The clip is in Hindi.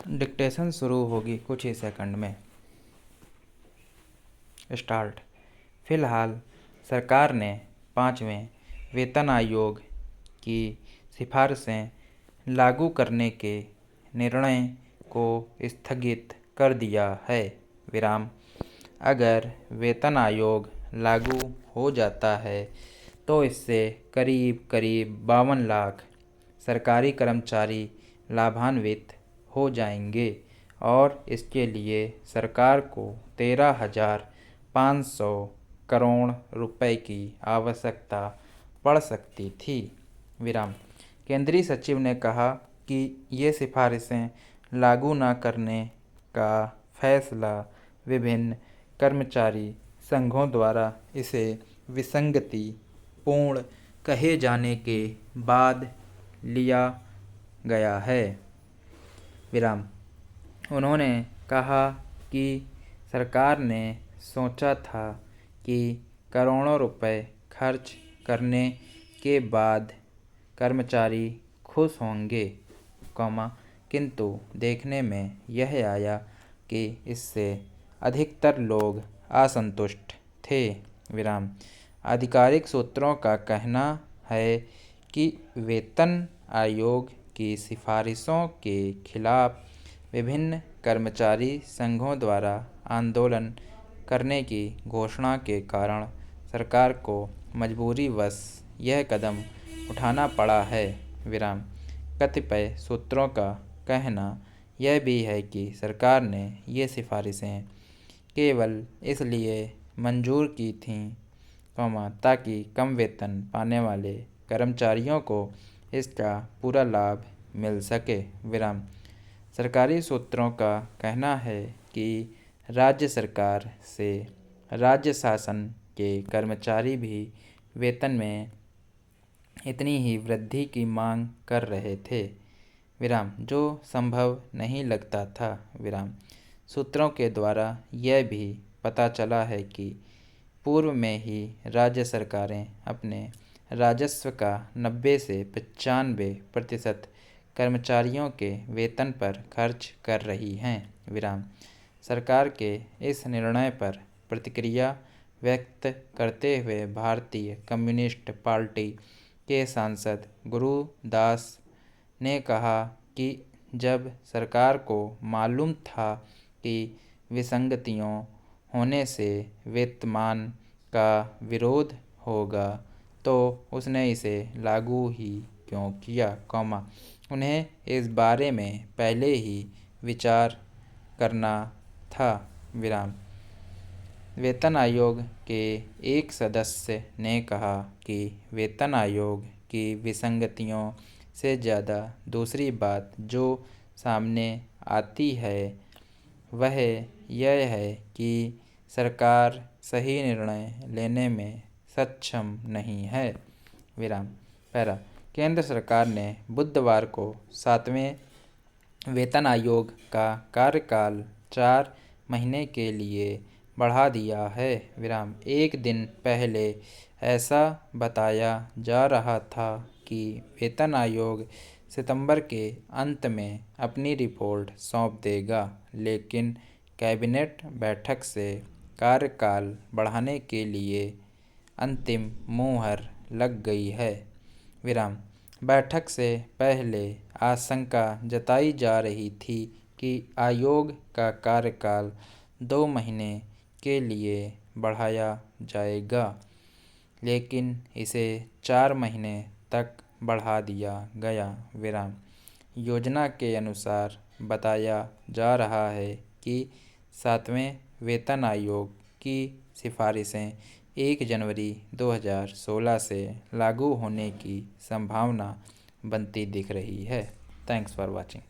डिक्टेशन शुरू होगी कुछ ही सेकंड में। स्टार्ट। फिलहाल सरकार ने 5वें वेतन आयोग की सिफारिशें लागू करने के निर्णय को स्थगित कर दिया है। विराम। अगर वेतन आयोग लागू हो जाता है तो इससे करीब 52 लाख सरकारी कर्मचारी लाभान्वित हो जाएंगे और इसके लिए सरकार को 13,500 करोड़ रुपए की आवश्यकता पड़ सकती थी। विराम। केंद्रीय सचिव ने कहा कि ये सिफारिशें लागू न करने का फैसला विभिन्न कर्मचारी संघों द्वारा इसे विसंगति पूर्ण कहे जाने के बाद लिया गया है। विराम। उन्होंने कहा कि सरकार ने सोचा था कि करोड़ों रुपए खर्च करने के बाद कर्मचारी खुश होंगे, किंतु देखने में यह आया कि इससे अधिकतर लोग असंतुष्ट थे। विराम। आधिकारिक सूत्रों का कहना है कि वेतन आयोग की सिफारिशों के खिलाफ विभिन्न कर्मचारी संघों द्वारा आंदोलन करने की घोषणा के कारण सरकार को मजबूरीवश यह कदम उठाना पड़ा है। विराम। कतिपय सूत्रों का कहना यह भी है कि सरकार ने ये सिफारिशें केवल इसलिए मंजूर की थीं, ताकि कम वेतन पाने वाले कर्मचारियों को इसका पूरा लाभ मिल सके। विराम। सरकारी सूत्रों का कहना है कि राज्य सरकार से राज्य शासन के कर्मचारी भी वेतन में इतनी ही वृद्धि की मांग कर रहे थे। विराम। जो संभव नहीं लगता था। विराम। सूत्रों के द्वारा यह भी पता चला है कि पूर्व में ही राज्य सरकारें अपने राजस्व का 90 से 95% कर्मचारियों के वेतन पर खर्च कर रही हैं। विराम। सरकार के इस निर्णय पर प्रतिक्रिया व्यक्त करते हुए भारतीय कम्युनिस्ट पार्टी के सांसद गुरुदास ने कहा कि जब सरकार को मालूम था कि विसंगतियों होने से वेतनमान का विरोध होगा तो उसने इसे लागू ही क्यों किया, उन्हें इस बारे में पहले ही विचार करना था। विराम। वेतन आयोग के एक सदस्य ने कहा कि वेतन आयोग की विसंगतियों से ज़्यादा दूसरी बात जो सामने आती है वह यह है कि सरकार सही निर्णय लेने में सक्षम नहीं है। विराम। पैरा। केंद्र सरकार ने बुधवार को 7वें वेतन आयोग का कार्यकाल 4 महीने के लिए बढ़ा दिया है। विराम। एक दिन पहले ऐसा बताया जा रहा था कि वेतन आयोग सितंबर के अंत में अपनी रिपोर्ट सौंप देगा, लेकिन कैबिनेट बैठक से कार्यकाल बढ़ाने के लिए अंतिम मुहर लग गई है। विराम। बैठक से पहले आशंका जताई जा रही थी कि आयोग का कार्यकाल 2 महीने के लिए बढ़ाया जाएगा, लेकिन इसे 4 महीने तक बढ़ा दिया गया। विराम। योजना के अनुसार बताया जा रहा है कि 7वें वेतन आयोग की सिफारिशें 1 जनवरी 2016 से लागू होने की संभावना बनती दिख रही है। Thanks for watching.